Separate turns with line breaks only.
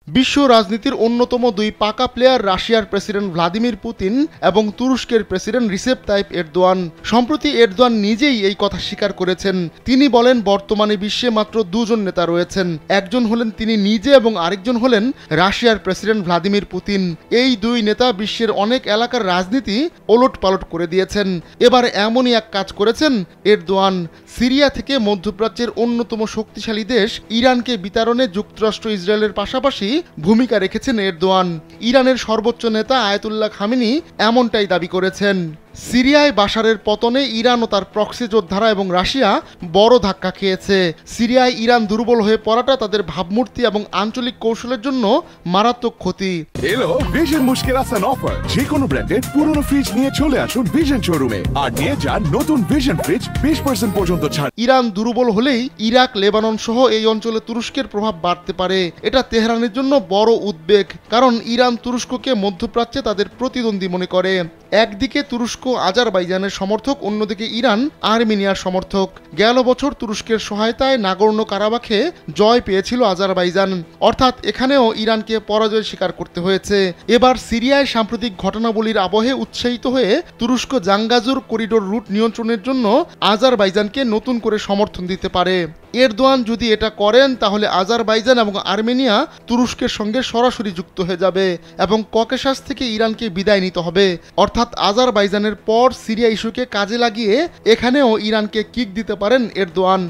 বিশ্ব রাজনীতির অন্যতম দুই পাকা প্লেয়ার রাশিয়ার প্রেসিডেন্ট ভ্লাদিমির পুতিন এবং তুরস্কের প্রেসিডেন্ট রিসেপ তাইপ এরদোয়ান। সম্প্রতি এরদোয়ান নিজেই এই কথা স্বীকার করেছেন। তিনি বলেন, বর্তমানে বিশ্বে মাত্র দুজন নেতা রয়েছেন, একজন হলেন তিনি নিজে এবং আরেকজন হলেন রাশিয়ার প্রেসিডেন্ট ভ্লাদিমির পুতিন। এই দুই নেতা বিশ্বের অনেক এলাকার রাজনীতি ওলটপালট করে দিয়েছেন। এবার এমনই এক কাজ করেছেন এরদোয়ান। সিরিয়া থেকে মধ্যপ্রাচ্যের অন্যতম শক্তিশালী দেশ ইরানকে বিতাড়নে যুক্তরাষ্ট্র ইসরায়েলের পাশাপাশি ভূমিকা রেখেছেন এরদোয়ান। ইরানের সর্বোচ্চ নেতা আয়াতুল্লাহ খামেনি এমনটাই দাবি করেছেন। সিরিয়ায় বাশারের পতনে ইরান ও তার প্রক্সি যোদ্ধারা এবং রাশিয়া বড় ধাক্কা খেয়েছে। সিরিয়ায় ইরান দুর্বল হয়ে পড়াটা তাদের ভাবমূর্তি এবং আঞ্চলিক কৌশলের জন্য মারাত্মক ক্ষতি।
এলো ভিশন মুশকিল আসান অফার। যে কোনো ব্র্যান্ডের পুরনো ফ্রিজ নিয়ে চলে আসুন ভিশন শোরুমে আর নিয়ে যান নতুন ভিশন ফ্রিজ 20% পর্যন্ত ছাড়।
ইরান দুর্বল হলেই ইরাক, লেবানন সহ এই অঞ্চলে তুরস্কের প্রভাব বাড়তে পারে। এটা তেহরানের জন্য বড় উদ্বেগ, কারণ ইরান তুরস্ককে মধ্যপ্রাচ্যে তাদের প্রতিদ্বন্দ্বী মনে করে। একদিকে তুরস্ক আজারবাইজানের সমর্থক, অন্যদিকে ইরান আর্মেনিয়ার সমর্থক। গেল বছর তুরস্কের সহায়তায় নাগর্নো কারাবাখে জয় পেয়েছিল আজারবাইজান, অর্থাৎ এখানেও ইরানকে পরাজয় স্বীকার করতে হয়েছে। এবার সিরিয়ায় সাম্প্রতিক ঘটনাবলীর আবহে উৎসাহিত হয়ে তুরস্ক জাঙ্গাজুর করিডোর রুট নিয়ন্ত্রণের জন্য আজারবাইজানকে নতুন করে সমর্থন দিতে পারে। এরদোয়ান যদি এটা করেন, তাহলে আজারবাইজান এবং আর্মেনিয়া তুরস্কের সঙ্গে সরাসরি যুক্ত হয়ে যাবে এবং ককেশাস থেকে ইরানকে বিদায় নিতে হবে। অর্থাৎ আজারবাইজানের পর সিরিয়া ইস্যুকে কাজে লাগিয়ে এখানেও ইরানকে কিক দিতে পারেন এরদোয়ান।